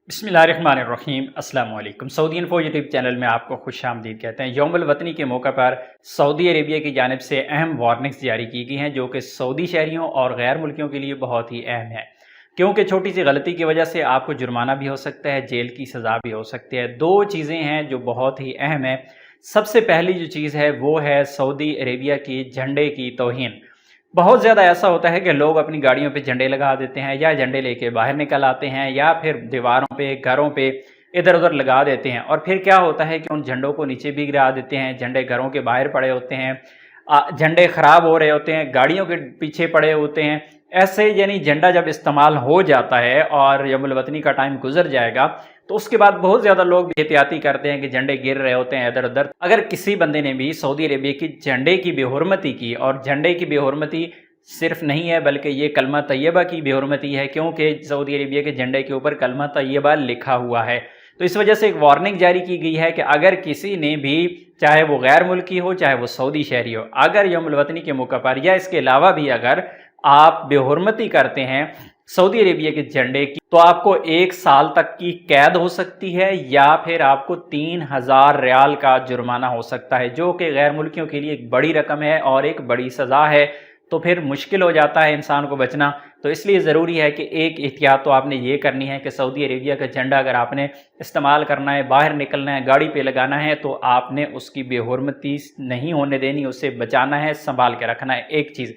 बिस्मिल्लाहिर्रहमानिर्रहीम। अस्सलाम वालेकुम। सऊदी इन्फो यूट्यूब चैनल में आपको खुश आमदीद कहते हैं। यौमुल वतनी के मौके पर सऊदी अरेबिया की जानिब से अहम वार्निंग्स जारी की गई हैं जो कि सऊदी शहरियों और गैर मुल्कियों के लिए बहुत ही अहम है, क्योंकि छोटी सी गलती की वजह से आपको जुर्माना भी हो सकता है, जेल की सज़ा भी हो सकती है। दो चीज़ें हैं जो बहुत ही अहम है। सबसे पहली जो चीज़ है वो है सऊदी अरेबिया की झंडे की तौहीन। बहुत ज़्यादा ऐसा होता है कि लोग अपनी गाड़ियों पे झंडे लगा देते हैं या झंडे लेके बाहर निकल आते हैं या फिर दीवारों पे, घरों पे इधर उधर लगा देते हैं, और फिर क्या होता है कि उन झंडों को नीचे भी गिरा देते हैं। झंडे घरों के बाहर पड़े होते हैं, झंडे ख़राब हो रहे होते हैं, गाड़ियों के पीछे पड़े होते हैं। ऐसे यानी झंडा जब इस्तेमाल हो जाता है और यौमुल वतनी का टाइम गुजर जाएगा तो उसके बाद बहुत ज़्यादा लोग एहतियाती करते हैं कि झंडे गिर रहे होते हैं इधर उधर। अगर किसी बंदे ने भी सऊदी अरेबिया की झंडे की बेहुरमती की, और झंडे की बेहुरमती सिर्फ नहीं है बल्कि ये कलमा तैयबा की बेहुरमती है, क्योंकि सऊदी अरेबिया के झंडे के ऊपर कलमा तैयबा लिखा हुआ है। तो इस वजह से एक वार्निंग जारी की गई है कि अगर किसी ने भी, चाहे वो गैर मुल्की हो चाहे वो सऊदी शहरी हो, अगर यौमुल वतनी के मौके पर या इसके अलावा भी अगर आप बेहुरमती करते हैं सऊदी अरेबिया के झंडे की, तो आपको 1 साल तक की कैद हो सकती है या फिर आपको 3000 रियाल का जुर्माना हो सकता है, जो कि गैर मुल्कियों के लिए एक बड़ी रकम है और एक बड़ी सज़ा है। तो फिर मुश्किल हो जाता है इंसान को बचना। तो इसलिए ज़रूरी है कि एक एहतियात तो आपने ये करनी है कि सऊदी अरेबिया का झंडा अगर आपने इस्तेमाल करना है, बाहर निकलना है, गाड़ी पे लगाना है, तो आपने उसकी बेहुरमती नहीं होने देनी, उसे बचाना है, संभाल के रखना है। एक चीज़।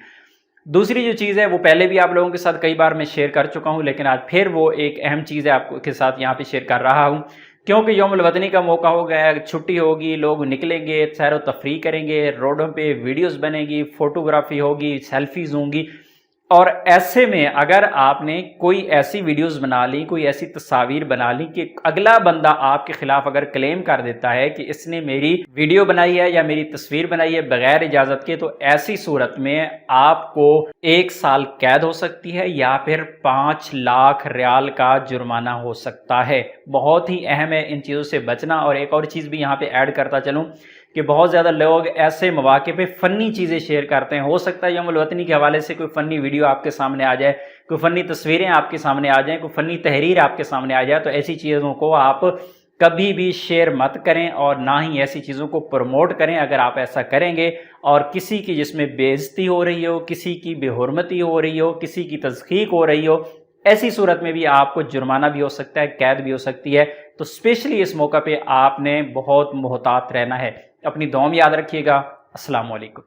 दूसरी जो चीज़ है वो पहले भी आप लोगों के साथ कई बार मैं शेयर कर चुका हूँ, लेकिन आज फिर वो एक अहम चीज़ है आपको के साथ यहाँ पे शेयर कर रहा हूँ, क्योंकि यौमुल वतनी का मौका हो गया है, छुट्टी होगी, लोग निकलेंगे, सैर व तफरीह करेंगे, रोडों पे वीडियोस बनेगी, फ़ोटोग्राफी होगी, सेल्फीज़ होंगी। और ऐसे में अगर आपने कोई ऐसी वीडियोस बना ली, कोई ऐसी तस्वीर बना ली कि अगला बंदा आपके खिलाफ अगर क्लेम कर देता है कि इसने मेरी वीडियो बनाई है या मेरी तस्वीर बनाई है बगैर इजाज़त के, तो ऐसी सूरत में आपको 1 साल कैद हो सकती है या फिर 5 लाख रियाल का जुर्माना हो सकता है। बहुत ही अहम है इन चीज़ों से बचना। और एक और चीज़ भी यहाँ पे ऐड करता चलूँ कि बहुत ज़्यादा लोग ऐसे मौके पे फ़नी चीज़ें शेयर करते हैं। हो सकता है यौमुल वतनी के हवाले से कोई फ़नी वीडियो आपके सामने आ जाए, कोई फ़नी तस्वीरें आपके सामने आ जाएँ, कोई फ़नी तहरीर आपके सामने आ जाए, तो ऐसी चीज़ों को आप कभी भी शेयर मत करें और ना ही ऐसी चीज़ों को प्रमोट करें। अगर आप ऐसा करेंगे और किसी की जिसमें बेइज्जती हो रही हो, किसी की बेहुरमती हो रही हो, किसी की तज़कीक हो रही हो, ऐसी सूरत में भी आपको जुर्माना भी हो सकता है, कैद भी हो सकती है। तो स्पेशली इस मौका पे आपने बहुत मोहतात रहना है। अपनी दुआ में याद रखिएगा। अस्सलाम वालेकुम।